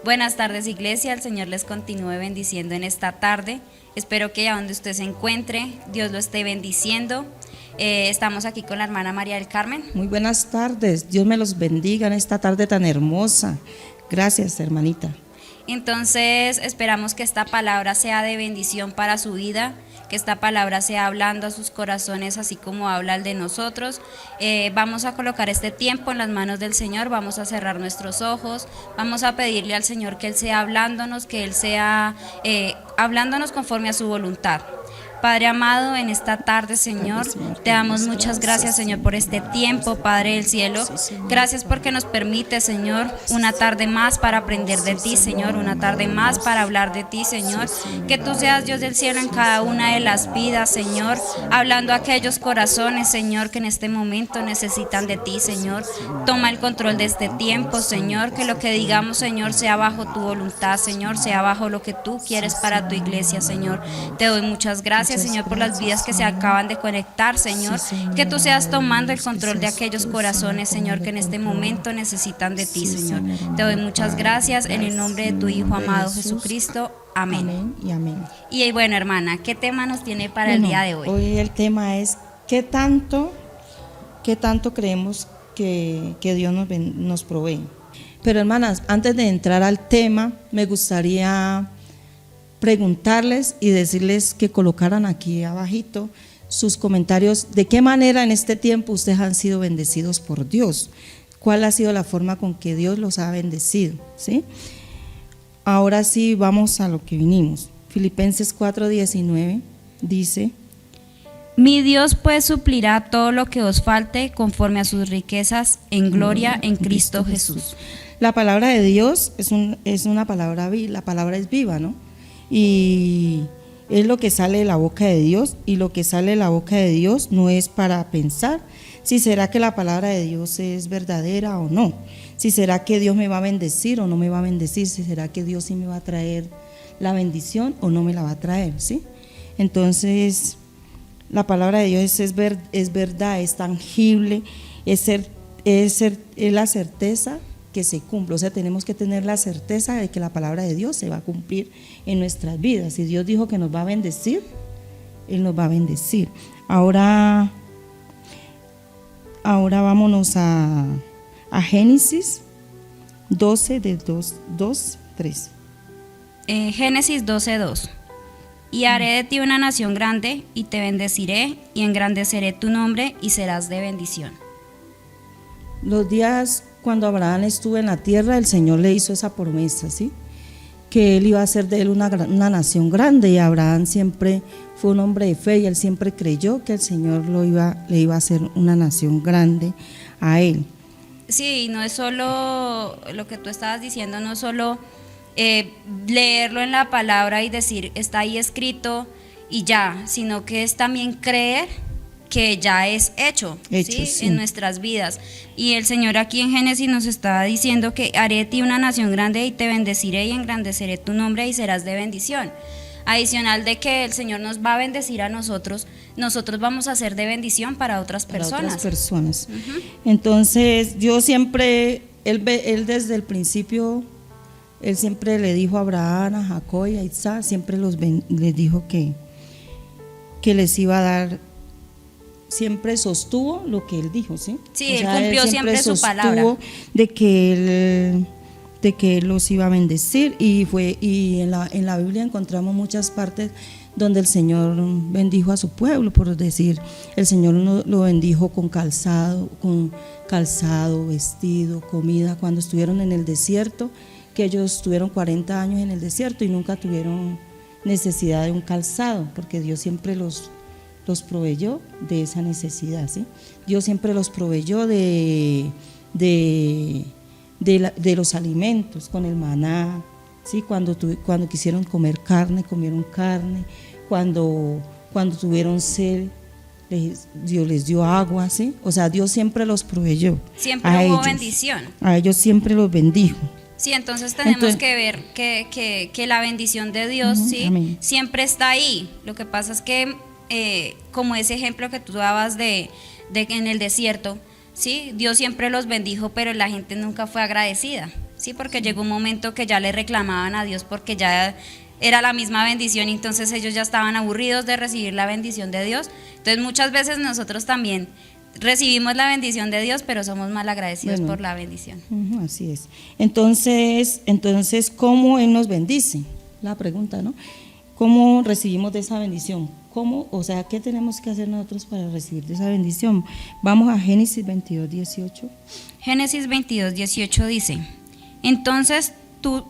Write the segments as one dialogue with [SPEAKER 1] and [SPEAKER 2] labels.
[SPEAKER 1] Buenas tardes, iglesia. El Señor les continúe bendiciendo en esta tarde. Espero que a donde usted se encuentre, Dios lo esté bendiciendo. Estamos aquí con la hermana María del Carmen.
[SPEAKER 2] Muy buenas tardes, Dios me los bendiga en esta tarde tan hermosa. Gracias, hermanita.
[SPEAKER 1] Entonces, esperamos que esta palabra sea de bendición para su vida, que esta palabra sea hablando a sus corazones, así como habla el de nosotros. Vamos a colocar este tiempo en las manos del Señor, vamos a cerrar nuestros ojos, vamos a pedirle al Señor que Él sea hablándonos, que Él sea hablándonos conforme a su voluntad. Padre amado, en esta tarde, Señor, te damos muchas gracias, Señor, por este tiempo, Padre del cielo. Gracias porque nos permite, Señor, una tarde más para aprender de ti, Señor, una tarde más para hablar de ti, Señor. Que tú seas Dios del cielo en cada una de las vidas, Señor, hablando a aquellos corazones, Señor, que en este momento necesitan de ti, Señor. Toma el control de este tiempo, Señor, que lo que digamos, Señor, sea bajo tu voluntad, Señor, sea bajo lo que tú quieres para tu iglesia, Señor. Te doy muchas gracias, Señor, por las vidas que se acaban de conectar, Señor, que tú seas tomando el control de aquellos corazones, Señor, que en este momento necesitan de ti, Señor. Te doy muchas gracias en el nombre de tu Hijo amado Jesucristo. Amén.
[SPEAKER 2] Amén y amén.
[SPEAKER 1] Y bueno, hermana, ¿qué tema nos tiene para el día de hoy?
[SPEAKER 2] Hoy el tema es ¿qué tanto creemos que Dios nos provee? Pero hermanas, antes de entrar al tema, me gustaría preguntarles y decirles que colocaran aquí abajito sus comentarios de qué manera en este tiempo ustedes han sido bendecidos por Dios, cuál ha sido la forma con que Dios los ha bendecido, ¿sí? Ahora sí vamos a lo que vinimos. Filipenses 4:19 dice:
[SPEAKER 1] Mi Dios pues suplirá todo lo que os falte conforme a sus riquezas en gloria en Cristo Jesús.
[SPEAKER 2] La palabra de Dios es una palabra, la palabra es viva, ¿no? Y es lo que sale de la boca de Dios, y lo que sale de la boca de Dios no es para pensar si será que la palabra de Dios es verdadera o no, si será que Dios me va a bendecir o no me va a bendecir, si será que Dios sí me va a traer la bendición o no me la va a traer, ¿sí? Entonces la palabra de Dios es verdad, es tangible, es la certeza que se cumple. O sea, tenemos que tener la certeza de que la palabra de Dios se va a cumplir en nuestras vidas. Si Dios dijo que nos va a bendecir, Él nos va a bendecir. Ahora vámonos a Génesis 12, de 2, 3.
[SPEAKER 1] Génesis 12:2. Y haré de ti una nación grande, y te bendeciré, y engrandeceré tu nombre, y serás de bendición.
[SPEAKER 2] Los días cuando Abraham estuvo en la tierra, el Señor le hizo esa promesa, ¿sí? Que Él iba a hacer de él una nación grande, y Abraham siempre fue un hombre de fe, y él siempre creyó que el Señor le iba a hacer una nación grande a él.
[SPEAKER 1] Sí, y no es solo lo que tú estabas diciendo, no es solo leerlo en la palabra y decir está ahí escrito y ya, sino que es también creer que ya es hecho, ¿sí?
[SPEAKER 2] Sí.
[SPEAKER 1] En nuestras vidas. Y el Señor aquí en Génesis nos está diciendo que haré de ti una nación grande, y te bendeciré y engrandeceré tu nombre, y serás de bendición. Adicional de que el Señor nos va a bendecir a nosotros vamos a ser de bendición para otras personas.
[SPEAKER 2] Uh-huh. Entonces yo siempre, él desde el principio, él siempre le dijo a Abraham, a Jacob y a Isaac, siempre les dijo que les iba a dar. Siempre sostuvo lo que él dijo, ¿sí?
[SPEAKER 1] Sí, él cumplió siempre su palabra.
[SPEAKER 2] De que él los iba a bendecir, y en la Biblia encontramos muchas partes donde el Señor bendijo a su pueblo. Por decir, el Señor lo bendijo con calzado, vestido, comida, cuando estuvieron en el desierto, que ellos estuvieron 40 años en el desierto y nunca tuvieron necesidad de un calzado, porque Dios siempre los proveyó de esa necesidad, ¿sí? Dios siempre los proveyó de los alimentos, con el maná, ¿sí? Cuando quisieron comer carne, comieron carne. Cuando tuvieron sed, Dios les dio agua, ¿sí? O sea, Dios siempre los proveyó.
[SPEAKER 1] Siempre hubo ellos, bendición.
[SPEAKER 2] A ellos siempre los bendijo.
[SPEAKER 1] Sí, entonces tenemos que ver que la bendición de Dios, ¿sí? Amén. Siempre está ahí. Lo que pasa es que como ese ejemplo que tú dabas de en el desierto, ¿sí? Dios siempre los bendijo, pero la gente nunca fue agradecida. Sí, porque llegó un momento que ya le reclamaban a Dios porque ya era la misma bendición y entonces ellos ya estaban aburridos de recibir la bendición de Dios. Entonces muchas veces nosotros también recibimos la bendición de Dios, pero somos mal agradecidos por la bendición.
[SPEAKER 2] Así es. Entonces, ¿cómo Él nos bendice? La pregunta, ¿no? ¿Cómo recibimos de esa bendición? ¿Cómo? O sea, ¿qué tenemos que hacer nosotros para recibir de esa bendición? Vamos a Génesis 22, 18.
[SPEAKER 1] Génesis 22, 18 dice: entonces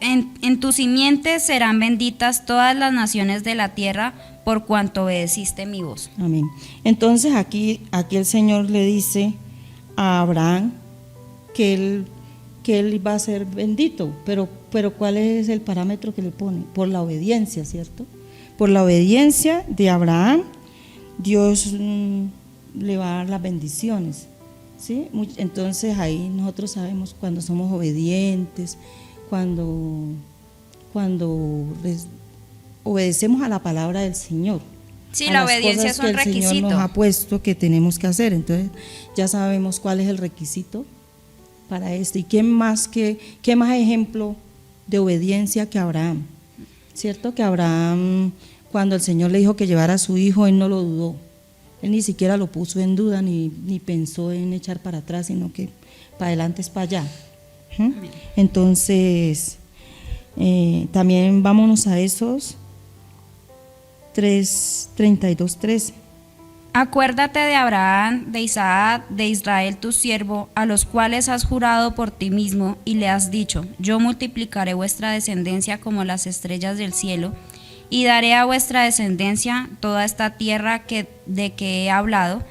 [SPEAKER 1] en tu simiente serán benditas todas las naciones de la tierra por cuanto obedeciste mi voz.
[SPEAKER 2] Amén. Entonces aquí el Señor le dice a Abraham que él va a ser bendito, pero ¿cuál es el parámetro que le pone? Por la obediencia, ¿cierto? Por la obediencia de Abraham, Dios le va a dar las bendiciones, ¿sí? Entonces ahí nosotros sabemos cuando somos obedientes, cuando obedecemos a la palabra del Señor.
[SPEAKER 1] Sí, la obediencia es un requisito.
[SPEAKER 2] El Señor nos ha puesto que tenemos que hacer, entonces ya sabemos cuál es el requisito para esto. ¿Y qué más ejemplo de obediencia que Abraham? ¿Cierto? Que Abraham, cuando el Señor le dijo que llevara a su hijo, él no lo dudó. Él ni siquiera lo puso en duda, ni pensó en echar para atrás, sino que para adelante es para allá. Entonces, también vámonos a esos 32, 13.
[SPEAKER 1] Acuérdate de Abraham, de Isaac, de Israel tu siervo, a los cuales has jurado por ti mismo y le has dicho: yo multiplicaré vuestra descendencia como las estrellas del cielo, y daré a vuestra descendencia toda esta tierra de que he hablado,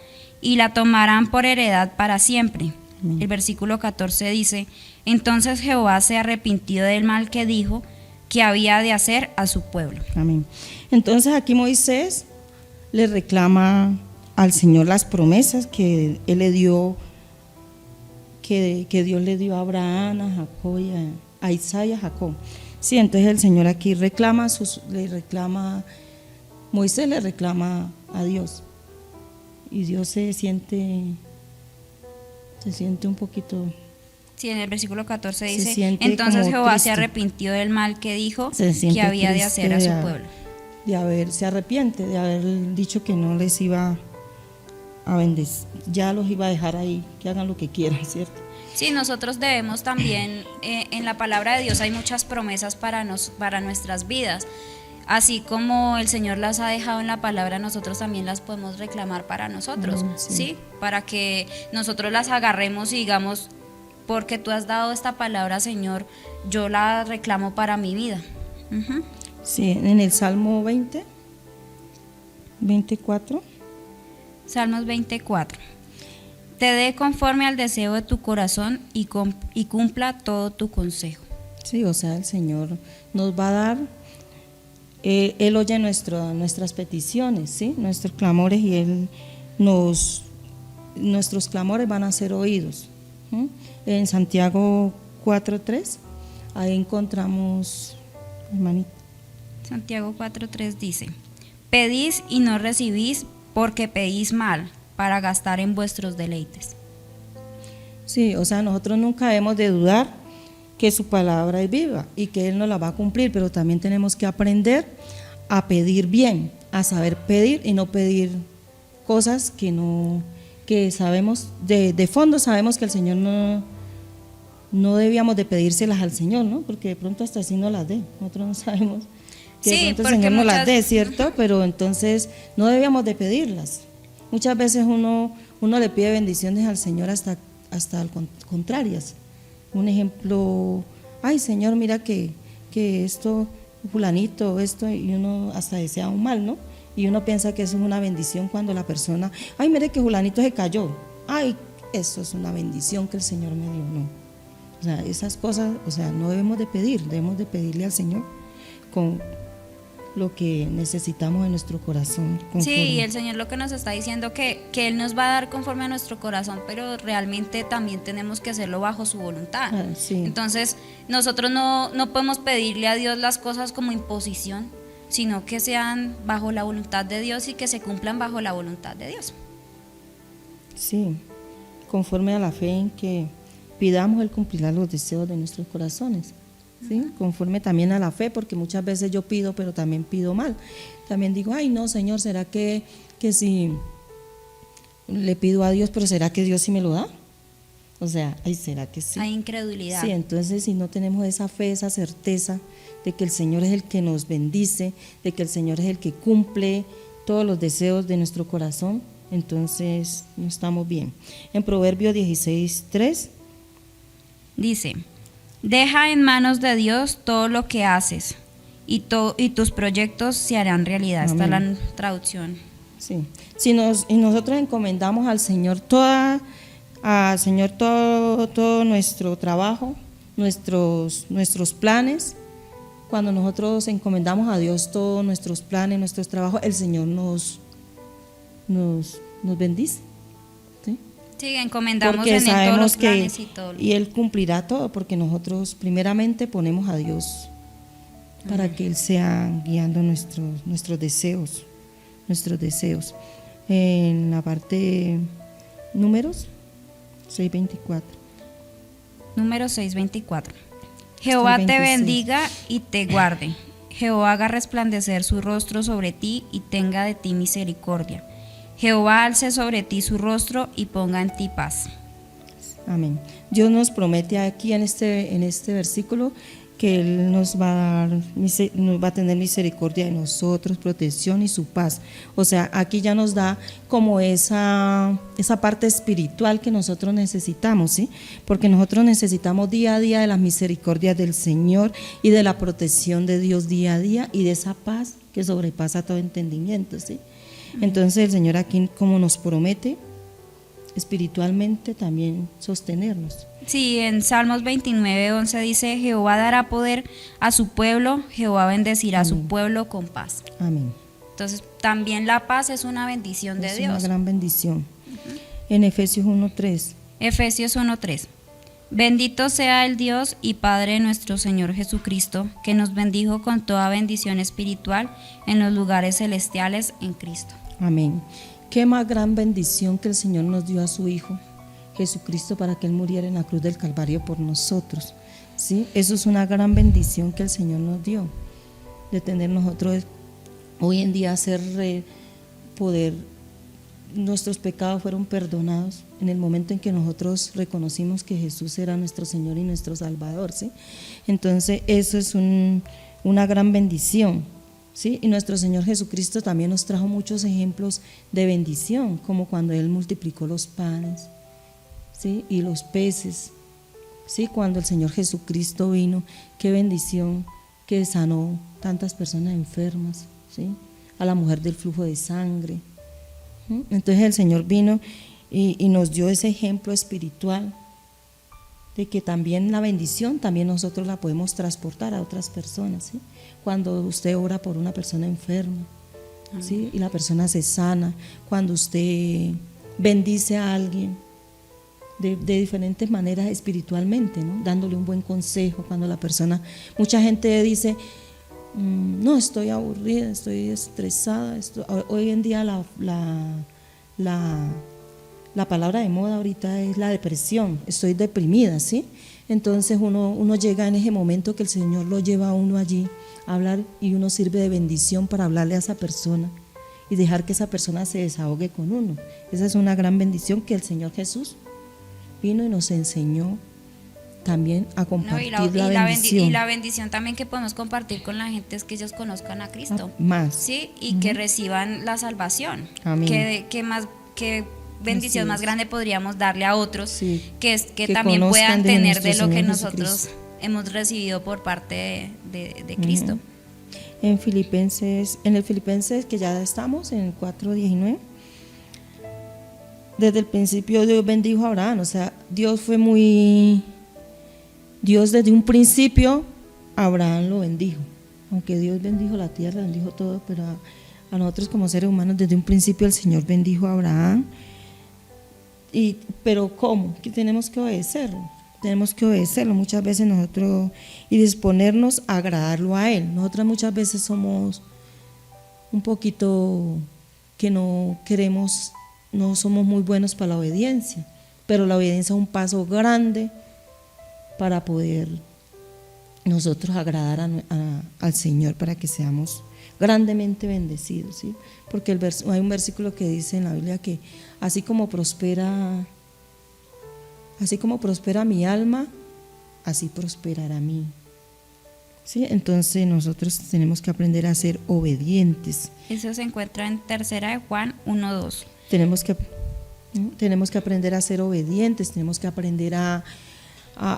[SPEAKER 1] y la tomarán por heredad para siempre. El versículo 14 dice: entonces Jehová se arrepintió del mal que dijo que había de hacer a su pueblo.
[SPEAKER 2] Amén. Entonces aquí Moisés le reclama al Señor las promesas que Él le dio, que Dios le dio a Abraham, a Jacob, a Isaac y a Jacob. Sí, entonces el Señor aquí Moisés le reclama a Dios, y Dios se siente un poquito.
[SPEAKER 1] Sí, en el versículo 14 dice:
[SPEAKER 2] entonces
[SPEAKER 1] Jehová
[SPEAKER 2] triste.
[SPEAKER 1] Se arrepintió del mal que dijo que había de hacer a su pueblo.
[SPEAKER 2] Se arrepiente de haber dicho que no les iba a bendecir, ya los iba a dejar ahí, que hagan lo que quieran, ¿cierto?
[SPEAKER 1] Sí, nosotros debemos también, en la palabra de Dios hay muchas promesas para nuestras vidas. Así como el Señor las ha dejado en la palabra, nosotros también las podemos reclamar para nosotros, ¿sí? Para que nosotros las agarremos y digamos: porque tú has dado esta palabra, Señor, yo la reclamo para mi vida.
[SPEAKER 2] Sí, en el Salmo 24.
[SPEAKER 1] Salmos 24. Te dé conforme al deseo de tu corazón y cumpla todo tu consejo.
[SPEAKER 2] Sí, o sea, el Señor nos va a dar, Él oye nuestras peticiones, ¿sí? Nuestros clamores, y nuestros clamores van a ser oídos. En Santiago 4:3, ahí encontramos, hermanita.
[SPEAKER 1] Santiago 4:3 dice: pedís y no recibís, porque pedís mal, para gastar en vuestros deleites.
[SPEAKER 2] Sí, o sea, nosotros nunca debemos de dudar que su palabra es viva y que Él nos la va a cumplir, pero también tenemos que aprender a pedir bien, a saber pedir y no pedir cosas que sabemos, de fondo sabemos que el Señor no debíamos de pedírselas al Señor, ¿no? Porque de pronto hasta así no las dé, nosotros no sabemos que de pronto el Señor no las dé, ¿cierto? Pero entonces no debíamos de pedirlas. Muchas veces uno le pide bendiciones al Señor hasta contrarias. Un ejemplo: ay Señor, mira que esto, fulanito, esto, y uno hasta desea un mal, ¿no? Y uno piensa que eso es una bendición cuando la persona: ay, mire que fulanito se cayó, ay, eso es una bendición que el Señor me dio. No, o sea, esas cosas, o sea, no debemos de pedir, debemos de pedirle al Señor con lo que necesitamos en nuestro corazón.
[SPEAKER 1] Sí, y el Señor lo que nos está diciendo que Él nos va a dar conforme a nuestro corazón, pero realmente también tenemos que hacerlo bajo su voluntad.
[SPEAKER 2] Sí.
[SPEAKER 1] Entonces nosotros no podemos pedirle a Dios las cosas como imposición, sino que sean bajo la voluntad de Dios y que se cumplan bajo la voluntad de Dios.
[SPEAKER 2] Sí, conforme a la fe en que pidamos, Él cumplirá los deseos de nuestros corazones, ¿sí? Conforme también a la fe, porque muchas veces yo pido, pero también pido mal. También digo, ay no, Señor, ¿será que si le pido a Dios, pero será que Dios sí me lo da? O sea, ay, ¿será que sí?
[SPEAKER 1] Hay incredulidad.
[SPEAKER 2] Sí, entonces si no tenemos esa fe, esa certeza de que el Señor es el que nos bendice, de que el Señor es el que cumple todos los deseos de nuestro corazón, entonces no estamos bien. En Proverbios 16:3
[SPEAKER 1] Dice, deja en manos de Dios todo lo que haces y tus proyectos se harán realidad. Esta es la traducción.
[SPEAKER 2] sí. Y nosotros encomendamos al Señor todo nuestro trabajo, nuestros planes. Cuando nosotros encomendamos a Dios todos nuestros planes, nuestros trabajos, el Señor nos bendice, ¿sí?
[SPEAKER 1] Sí, encomendamos
[SPEAKER 2] Porque
[SPEAKER 1] en Él todos
[SPEAKER 2] sabemos
[SPEAKER 1] los
[SPEAKER 2] que
[SPEAKER 1] planes y todo.
[SPEAKER 2] y Él cumplirá todo, porque nosotros primeramente ponemos a Dios para que Él sea guiando nuestros deseos. En la parte Números 6:24.
[SPEAKER 1] Número 6:24. Jehová te bendiga y te guarde. Jehová haga resplandecer su rostro sobre ti y tenga de ti misericordia. Jehová alce sobre ti su rostro y ponga en ti paz.
[SPEAKER 2] Amén. Dios nos promete aquí en este versículo que Él nos va a tener misericordia de nosotros, protección y su paz. O sea, aquí ya nos da como esa parte espiritual que nosotros necesitamos, ¿sí? Porque nosotros necesitamos día a día de las misericordias del Señor y de la protección de Dios día a día y de esa paz que sobrepasa todo entendimiento, ¿sí? Entonces el Señor aquí como nos promete espiritualmente también sostenernos.
[SPEAKER 1] Sí, en Salmos 29:11 dice, Jehová dará poder a su pueblo, Jehová bendecirá a su pueblo con paz.
[SPEAKER 2] Amén.
[SPEAKER 1] Entonces, también la paz es una bendición de Dios.
[SPEAKER 2] Es una gran bendición. En Efesios 1:3.
[SPEAKER 1] Efesios 1:3. Bendito sea el Dios y Padre de nuestro Señor Jesucristo, que nos bendijo con toda bendición espiritual en los lugares celestiales en Cristo.
[SPEAKER 2] Amén. Qué más gran bendición que el Señor nos dio a su Hijo Jesucristo para que Él muriera en la cruz del Calvario por nosotros, ¿sí? Eso es una gran bendición que el Señor nos dio, de tener nosotros hoy en día nuestros pecados fueron perdonados en el momento en que nosotros reconocimos que Jesús era nuestro Señor y nuestro Salvador, ¿sí? Entonces eso es una gran bendición, ¿sí? Y nuestro Señor Jesucristo también nos trajo muchos ejemplos de bendición, como cuando Él multiplicó los panes, ¿sí? Y los peces, ¿sí? Cuando el Señor Jesucristo vino, qué bendición que sanó tantas personas enfermas, ¿sí? A la mujer del flujo de sangre. Entonces el Señor vino y nos dio ese ejemplo espiritual de que también la bendición también nosotros la podemos transportar a otras personas, ¿sí? Cuando usted ora por una persona enferma, ¿sí? Y la persona se sana, cuando usted bendice a alguien de diferentes maneras espiritualmente, ¿no? Dándole un buen consejo, cuando la persona, mucha gente dice, no, estoy aburrida, estoy estresada, hoy en día la palabra de moda ahorita es la depresión, estoy deprimida, ¿sí? Entonces uno llega en ese momento que el Señor lo lleva a uno allí a hablar y uno sirve de bendición para hablarle a esa persona y dejar que esa persona se desahogue con uno. Esa es una gran bendición que el Señor Jesús vino y nos enseñó también a compartir la bendición.
[SPEAKER 1] Y la bendición también que podemos compartir con la gente es que ellos conozcan a Cristo.
[SPEAKER 2] Más.
[SPEAKER 1] Sí, y que reciban la salvación.
[SPEAKER 2] Amén.
[SPEAKER 1] Que bendición más grande podríamos darle a otros,
[SPEAKER 2] sí,
[SPEAKER 1] que también puedan tener de lo que nosotros
[SPEAKER 2] Jesucristo
[SPEAKER 1] hemos recibido por parte de Cristo.
[SPEAKER 2] En el Filipenses que ya estamos, en el 4:19, desde el principio Dios bendijo a Abraham, o sea, Dios desde un principio a Abraham lo bendijo, aunque Dios bendijo la tierra, bendijo todo, pero a nosotros como seres humanos desde un principio el Señor bendijo a Abraham. Pero ¿cómo? Que tenemos que obedecerlo muchas veces nosotros y disponernos a agradarlo a Él. Nosotras muchas veces somos un poquito que no somos muy buenos para la obediencia, pero la obediencia es un paso grande para poder nosotros agradar al Señor, para que seamos grandemente bendecidos, ¿sí? Porque hay un versículo que dice en la Biblia que así como prospera mi alma, así prosperará mí. ¿Sí? Entonces nosotros tenemos que aprender a ser obedientes.
[SPEAKER 1] Eso se encuentra en 3 Juan 1:2.
[SPEAKER 2] Tenemos que aprender a ser obedientes, tenemos que aprender a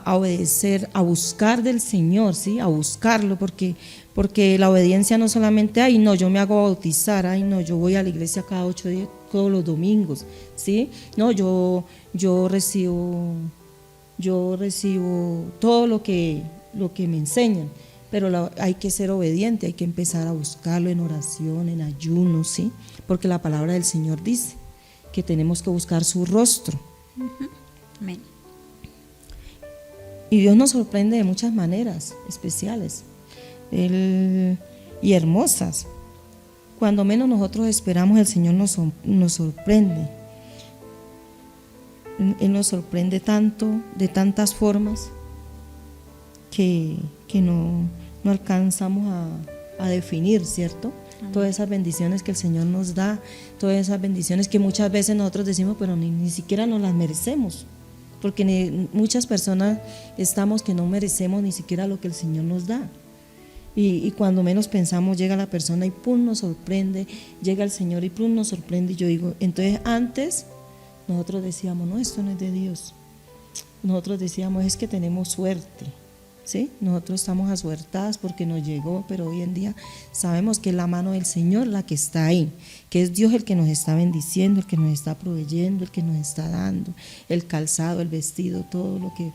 [SPEAKER 2] obedecer, a buscar del Señor, ¿sí? A buscarlo, porque la obediencia no solamente, ay no, yo me hago bautizar, ay no, yo voy a la iglesia cada 8 días, todos los domingos, ¿sí? No, yo recibo todo lo que me enseñan, pero hay que ser obediente, hay que empezar a buscarlo en oración, en ayuno, ¿sí? Porque la palabra del Señor dice que tenemos que buscar su rostro.
[SPEAKER 1] Amén.
[SPEAKER 2] Y Dios nos sorprende de muchas maneras especiales y hermosas. Cuando menos nosotros esperamos, el Señor nos sorprende. Él nos sorprende tanto, de tantas formas, que no alcanzamos a definir, ¿cierto? Todas esas bendiciones que el Señor nos da, todas esas bendiciones que muchas veces nosotros decimos, pero ni siquiera nos las merecemos, porque muchas personas estamos que no merecemos ni siquiera lo que el Señor nos da. Y cuando menos pensamos, llega la persona y pum, nos sorprende, llega el Señor y pum, nos sorprende. Y yo digo, entonces antes nosotros decíamos, no, esto no es de Dios. Nosotros decíamos, es que tenemos suerte, ¿sí? Nosotros estamos asuertadas porque nos llegó, pero hoy en día sabemos que es la mano del Señor la que está ahí, que es Dios el que nos está bendiciendo, el que nos está proveyendo, el que nos está dando el calzado, el vestido, todo lo que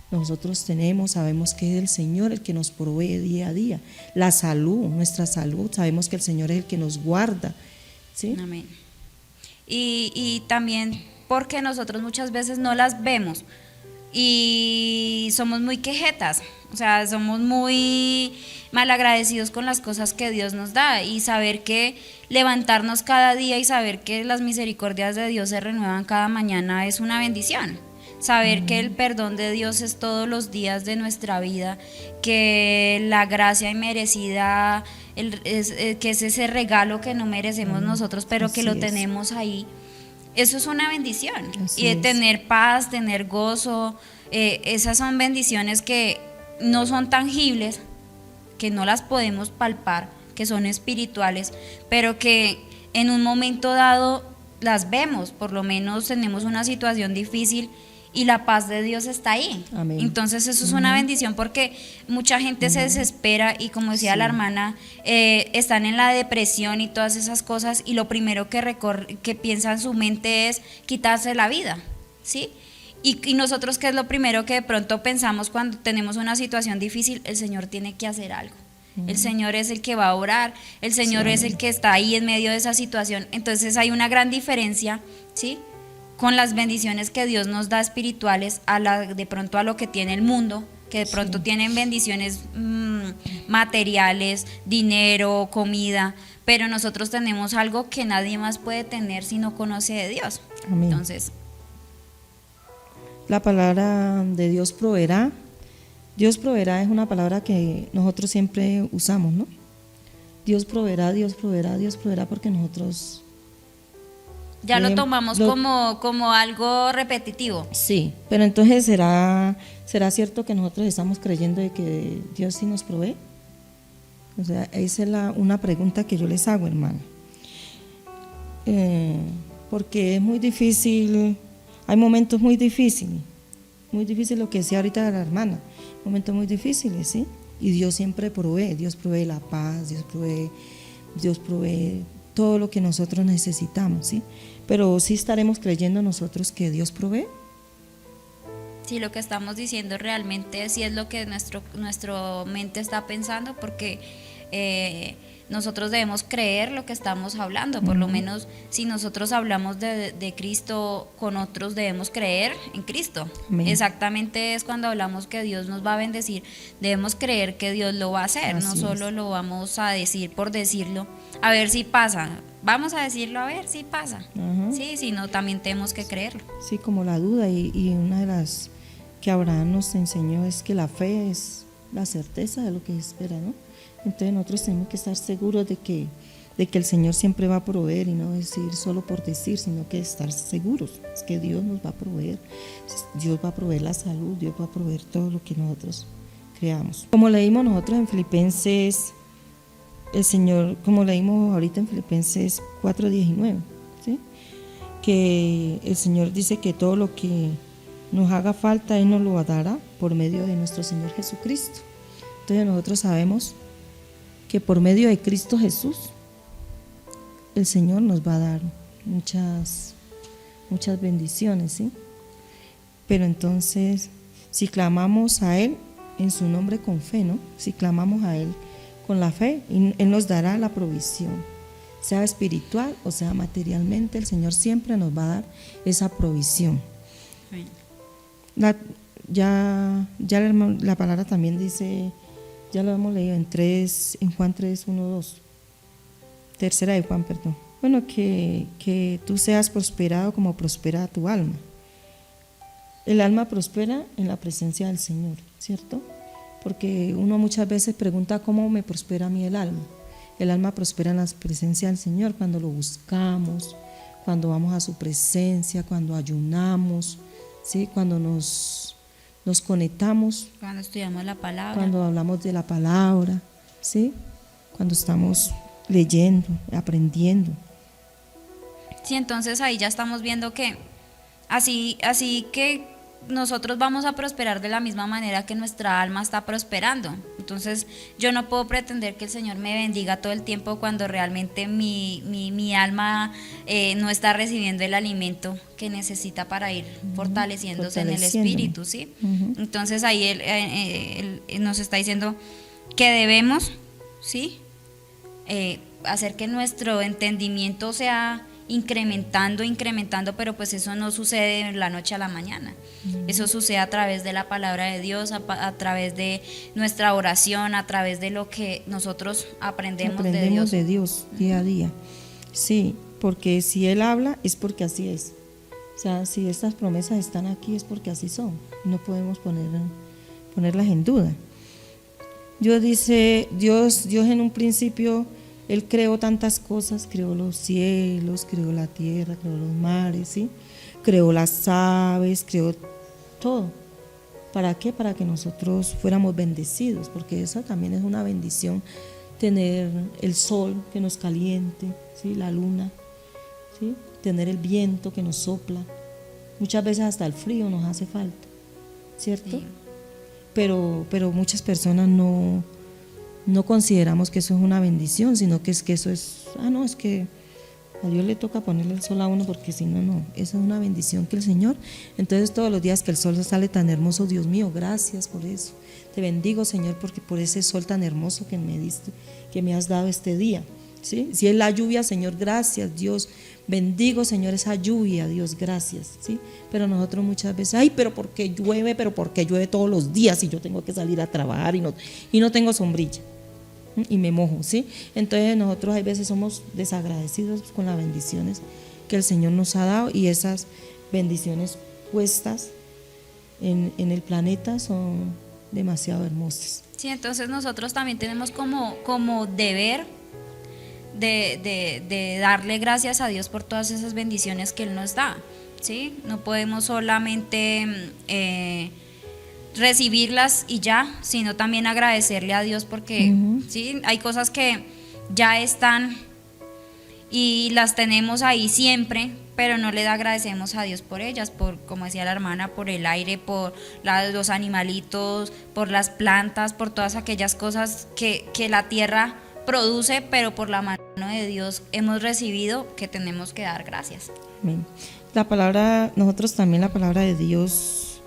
[SPEAKER 2] nosotros tenemos. Sabemos que es el Señor el que nos provee día a día. La salud, nuestra salud, sabemos que el Señor es el que nos guarda, ¿sí?
[SPEAKER 1] Amén. Y también porque nosotros muchas veces no las vemos y somos muy quejetas, o sea, somos muy malagradecidos con las cosas que Dios nos da, y saber que levantarnos cada día y saber que las misericordias de Dios se renuevan cada mañana es una bendición. Saber que el perdón de Dios es todos los días de nuestra vida, que la gracia inmerecida, que es ese regalo que no merecemos nosotros, pero que lo tenemos ahí. Eso es una bendición.
[SPEAKER 2] Así
[SPEAKER 1] y de
[SPEAKER 2] es.
[SPEAKER 1] tener paz, tener gozo, esas son bendiciones que no son tangibles, que no las podemos palpar, que son espirituales, pero que en un momento dado las vemos. Por lo menos tenemos una situación difícil y la paz de Dios está ahí.
[SPEAKER 2] Amén.
[SPEAKER 1] Entonces eso es una bendición, porque mucha gente se desespera y, como decía la hermana, están en la depresión y todas esas cosas, y lo primero que piensa en su mente es quitarse la vida, ¿sí? Y nosotros, ¿qué es lo primero que de pronto pensamos cuando tenemos una situación difícil? El Señor tiene que hacer algo. El Señor es el que va a orar, el Señor es el que está ahí en medio de esa situación. Entonces hay una gran diferencia, ¿sí?, con las bendiciones que Dios nos da espirituales de pronto a lo que tiene el mundo, que de pronto tienen bendiciones materiales, dinero, comida, pero nosotros tenemos algo que nadie más puede tener si no conoce de Dios.
[SPEAKER 2] Amén.
[SPEAKER 1] Entonces,
[SPEAKER 2] la palabra de Dios proveerá. Dios proveerá es una palabra que nosotros siempre usamos, ¿no? Dios proveerá, Dios proveerá, Dios proveerá, porque nosotros
[SPEAKER 1] ya lo tomamos como algo repetitivo.
[SPEAKER 2] Sí, pero entonces ¿será cierto que nosotros estamos creyendo de que Dios sí nos provee? O sea, esa es una pregunta que yo les hago, hermano. Porque es muy difícil, hay momentos muy difíciles lo que decía ahorita la hermana, momentos muy difíciles, ¿sí? Y Dios siempre provee, Dios provee la paz, Dios provee todo lo que nosotros necesitamos, ¿sí? Pero sí estaremos creyendo nosotros que Dios provee.
[SPEAKER 1] Si lo que estamos diciendo realmente sí es lo que nuestro mente está pensando, porque nosotros debemos creer lo que estamos hablando. Por lo menos si nosotros hablamos de Cristo con otros, debemos creer en Cristo.
[SPEAKER 2] Amén.
[SPEAKER 1] Exactamente, es cuando hablamos que Dios nos va a bendecir, debemos creer que Dios lo va a hacer.
[SPEAKER 2] Así
[SPEAKER 1] no solo
[SPEAKER 2] es.
[SPEAKER 1] lo vamos a decir por decirlo, a ver si pasa. Vamos a decirlo a ver si pasa.
[SPEAKER 2] Ajá.
[SPEAKER 1] Sí, sino también tenemos que creerlo.
[SPEAKER 2] Sí, como la duda, y una de las que Abraham nos enseñó es que la fe es la certeza de lo que se espera, ¿no? Entonces nosotros tenemos que estar seguros de que el Señor siempre va a proveer, y no decir solo por decir, sino que estar seguros, es que Dios nos va a proveer, Dios va a proveer la salud, Dios va a proveer todo lo que nosotros creamos. Como leímos nosotros en Filipenses, el Señor, como leímos ahorita en Filipenses 4:19, ¿sí? Que el Señor dice que todo lo que nos haga falta Él nos lo dará por medio de nuestro Señor Jesucristo. Entonces nosotros sabemos que por medio de Cristo Jesús el Señor nos va a dar muchas bendiciones, ¿sí? Pero entonces, si clamamos a Él en su nombre con fe, ¿no? Si clamamos a Él con la fe, Él nos dará la provisión, sea espiritual o sea materialmente. El Señor siempre nos va a dar esa provisión. La palabra también dice, ya lo hemos leído en Juan 3:1-2, tercera de Juan, perdón. Bueno, que tú seas prosperado como prospera tu alma. El alma prospera en la presencia del Señor, ¿cierto? Porque uno muchas veces pregunta cómo me prospera a mí el alma. El alma prospera en la presencia del Señor, cuando lo buscamos, cuando vamos a su presencia, cuando ayunamos, ¿sí? Cuando nos conectamos,
[SPEAKER 1] Cuando estudiamos la palabra.
[SPEAKER 2] cuando hablamos de la palabra, ¿sí? Cuando estamos leyendo, aprendiendo.
[SPEAKER 1] Sí, entonces ahí ya estamos viendo que así que nosotros vamos a prosperar de la misma manera que nuestra alma está prosperando. Entonces yo no puedo pretender que el Señor me bendiga todo el tiempo cuando realmente mi alma no está recibiendo el alimento que necesita para ir fortaleciéndose en el espíritu, ¿sí? Entonces ahí él nos está diciendo que debemos, ¿sí? Hacer que nuestro entendimiento sea incrementando, pero pues eso no sucede de la noche a la mañana. Eso sucede a través de la palabra de Dios, a través de nuestra oración, a través de lo que nosotros aprendemos
[SPEAKER 2] de Dios día a día. Sí, porque si Él habla es porque así es. O sea, si estas promesas están aquí es porque así son. No podemos ponerlas en duda. Dios en un principio, Él creó tantas cosas, creó los cielos, creó la tierra, creó los mares, ¿sí? Creó las aves, creó todo. ¿Para qué? Para que nosotros fuéramos bendecidos, porque eso también es una bendición, tener el sol que nos caliente, ¿sí? La luna, ¿sí? Tener el viento que nos sopla. Muchas veces hasta el frío nos hace falta, ¿cierto? Sí. Pero muchas personas no consideramos que eso es una bendición, sino que eso es, es que a Dios le toca ponerle el sol a uno, porque si no, esa es una bendición que el Señor. Entonces todos los días que el sol sale tan hermoso, Dios mío, gracias por eso. Te bendigo, Señor, porque por ese sol tan hermoso que me diste, que me has dado este día, ¿sí? Si es la lluvia, Señor, gracias, Dios. Bendigo, Señor, esa lluvia, Dios, gracias, ¿sí? Pero nosotros muchas veces, pero porque llueve todos los días y yo tengo que salir a trabajar y no tengo sombrilla y me mojo, ¿sí? Entonces nosotros hay veces somos desagradecidos con las bendiciones que el Señor nos ha dado, y esas bendiciones puestas en el planeta son demasiado hermosas.
[SPEAKER 1] Sí, entonces nosotros también tenemos como deber de darle gracias a Dios por todas esas bendiciones que Él nos da, ¿sí? No podemos solamente recibirlas y ya, sino también agradecerle a Dios, porque ¿sí? Hay cosas que ya están y las tenemos ahí siempre, pero no le agradecemos a Dios por ellas, por, como decía la hermana, por el aire, por los animalitos, por las plantas, por todas aquellas cosas que la tierra produce, pero por la mano de Dios hemos recibido, que tenemos que dar gracias.
[SPEAKER 2] Amén. Nosotros también la palabra de Dios,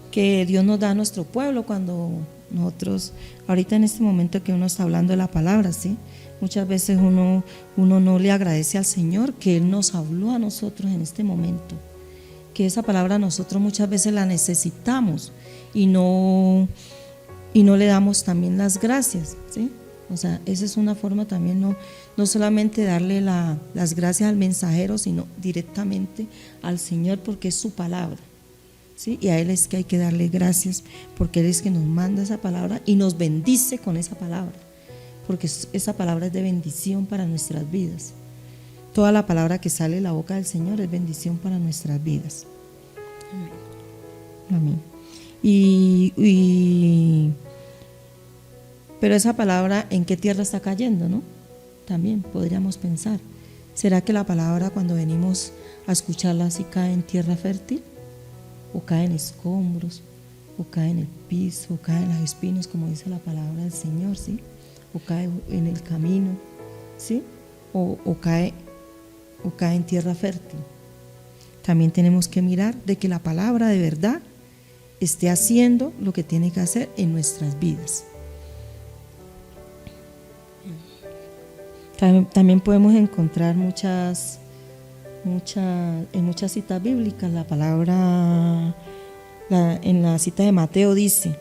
[SPEAKER 2] que Dios nos da a nuestro pueblo, cuando nosotros, ahorita en este momento que uno está hablando de la palabra, ¿sí? Muchas veces uno no le agradece al Señor que Él nos habló a nosotros en este momento, que esa palabra nosotros muchas veces la necesitamos y no le damos también las gracias, ¿sí? O sea, esa es una forma también, no solamente darle las gracias al mensajero, sino directamente al Señor, porque es su palabra, ¿sí? Y a Él es que hay que darle gracias, porque Él es que nos manda esa palabra y nos bendice con esa palabra, porque esa palabra es de bendición para nuestras vidas. Toda la palabra que sale de la boca del Señor es bendición para nuestras vidas. Amén. Pero esa palabra, ¿en qué tierra está cayendo, no? También podríamos pensar. ¿Será que la palabra, cuando venimos a escucharla, sí cae en tierra fértil? ¿O cae en escombros? ¿O cae en el piso? ¿O cae en los espinos, como dice la palabra del Señor, sí? ¿O cae en el camino, sí? ¿O cae en tierra fértil? También tenemos que mirar de que la palabra de verdad esté haciendo lo que tiene que hacer en nuestras vidas. También podemos encontrar en muchas citas bíblicas la palabra, en la cita de Mateo dice,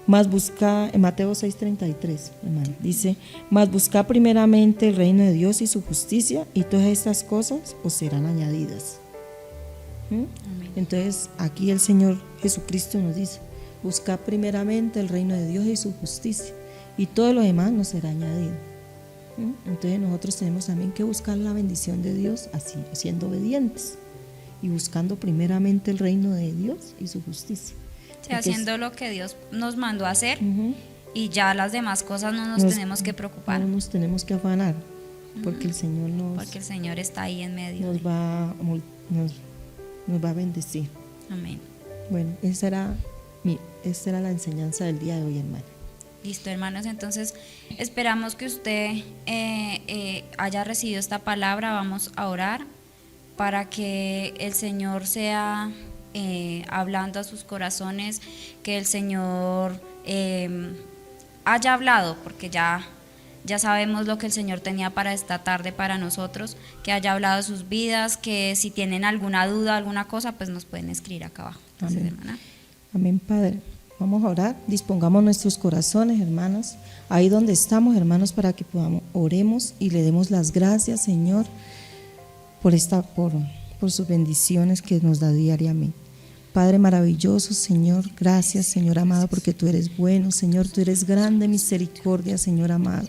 [SPEAKER 2] en Mateo 6:33, hermano, dice, mas busca primeramente el reino de Dios y su justicia, y todas estas cosas os serán añadidas. Entonces aquí el Señor Jesucristo nos dice, busca primeramente el reino de Dios y su justicia, y todo lo demás nos será añadido. Entonces nosotros tenemos también que buscar la bendición de Dios así, siendo obedientes y buscando primeramente el reino de Dios y su justicia.
[SPEAKER 1] O sea, haciendo lo que Dios nos mandó a hacer, y ya las demás cosas no nos tenemos que preocupar.
[SPEAKER 2] No nos tenemos que afanar, porque el Señor
[SPEAKER 1] está ahí en medio.
[SPEAKER 2] Nos va a bendecir.
[SPEAKER 1] Amén.
[SPEAKER 2] Bueno, esta era la enseñanza del día de hoy, hermano.
[SPEAKER 1] Listo, hermanos, entonces esperamos que usted haya recibido esta palabra. Vamos a orar para que el Señor sea hablando a sus corazones, que el Señor haya hablado, porque ya sabemos lo que el Señor tenía para esta tarde para nosotros, que haya hablado de sus vidas, que si tienen alguna duda, alguna cosa, pues nos pueden escribir acá abajo. Entonces,
[SPEAKER 2] Amén.
[SPEAKER 1] hermana.
[SPEAKER 2] Amén, Padre. Vamos a orar, dispongamos nuestros corazones, hermanas, ahí donde estamos, hermanos, para que oremos y le demos las gracias, Señor, por sus bendiciones que nos da diariamente. Padre maravilloso, Señor, gracias, Señor amado, porque tú eres bueno, Señor, tú eres grande misericordia, Señor amado.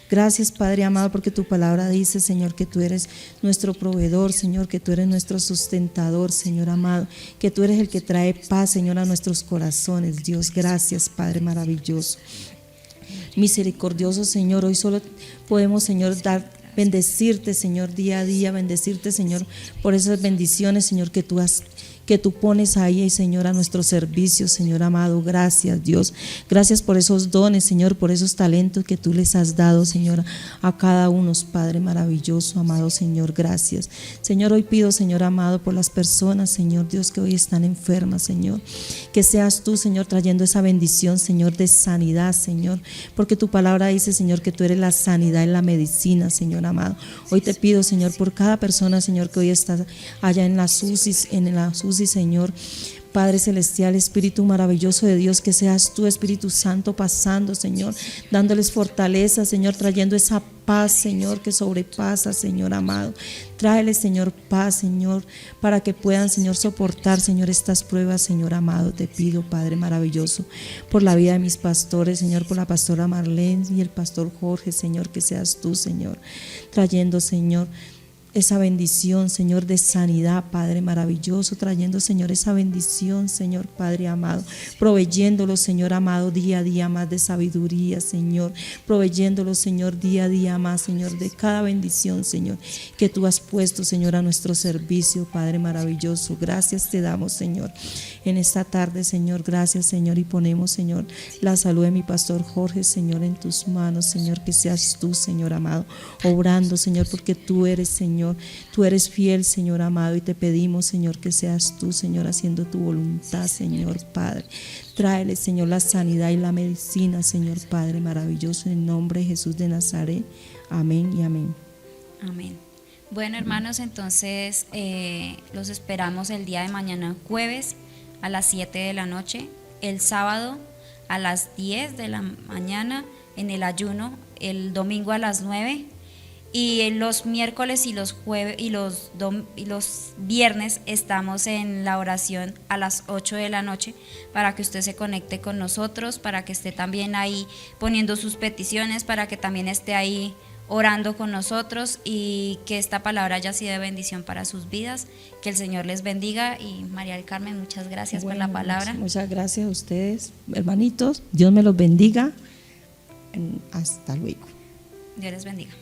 [SPEAKER 2] Gracias, Padre amado, porque tu palabra dice, Señor, que tú eres nuestro proveedor, Señor, que tú eres nuestro sustentador, Señor amado, que tú eres el que trae paz, Señor, a nuestros corazones. Dios, gracias, Padre maravilloso. Misericordioso, Señor, hoy solo podemos, Señor, bendecirte, Señor, día a día, bendecirte, Señor, por esas bendiciones, Señor, que tú pones ahí, Señor, a nuestro servicio, Señor amado. Gracias, Dios. Gracias por esos dones, Señor, por esos talentos que tú les has dado, Señor, a cada uno, Padre maravilloso, amado Señor. Gracias. Señor, hoy pido, Señor amado, por las personas, Señor Dios, que hoy están enfermas, Señor. Que seas tú, Señor, trayendo esa bendición, Señor, de sanidad, Señor. Porque tu palabra dice, Señor, que tú eres la sanidad y la medicina, Señor amado. Hoy te pido, Señor, por cada persona, Señor, que hoy está allá en las UCIs, Señor, Padre celestial, Espíritu maravilloso de Dios, que seas tú, Espíritu Santo, pasando, Señor, dándoles fortaleza, Señor, trayendo esa paz, Señor, que sobrepasa, Señor amado. Tráeles, Señor, paz, Señor, para que puedan, Señor, soportar, Señor, estas pruebas, Señor amado. Te pido, Padre maravilloso, por la vida de mis pastores, Señor, por la pastora Marlene y el pastor Jorge, Señor, que seas tú, Señor, trayendo, Señor, esa bendición, Señor, de sanidad, Padre maravilloso, trayendo, Señor, esa bendición, Señor, Padre amado, proveyéndolo, Señor amado, día a día más de sabiduría, Señor, proveyéndolo, Señor, día a día más, Señor, de cada bendición, Señor, que tú has puesto, Señor, a nuestro servicio, Padre maravilloso. Gracias te damos, Señor, en esta tarde, Señor. Gracias, Señor, y ponemos, Señor, la salud de mi pastor Jorge, Señor, en tus manos, Señor, que seas tú, Señor amado, obrando, Señor, porque tú eres, Señor, tú eres fiel, Señor amado, y te pedimos, Señor, que seas tú, Señor, haciendo tu voluntad, Señor Padre. Tráele, Señor, la sanidad y la medicina, Señor Padre maravilloso, en el nombre de Jesús de Nazaret. Amén y amén.
[SPEAKER 1] Amén. Bueno, hermanos, entonces los esperamos el día de mañana, jueves, a las 7 de la noche, el sábado a las 10 de la mañana en el ayuno, el domingo a las 9. Y los miércoles y los jueves y los viernes estamos en la oración a las 8 de la noche para que usted se conecte con nosotros, para que esté también ahí poniendo sus peticiones, para que también esté ahí orando con nosotros y que esta palabra haya sido de bendición para sus vidas. Que el Señor les bendiga. Y María del Carmen, muchas gracias por la palabra.
[SPEAKER 2] Muchas gracias a ustedes, hermanitos. Dios me los bendiga. Hasta luego.
[SPEAKER 1] Dios les bendiga.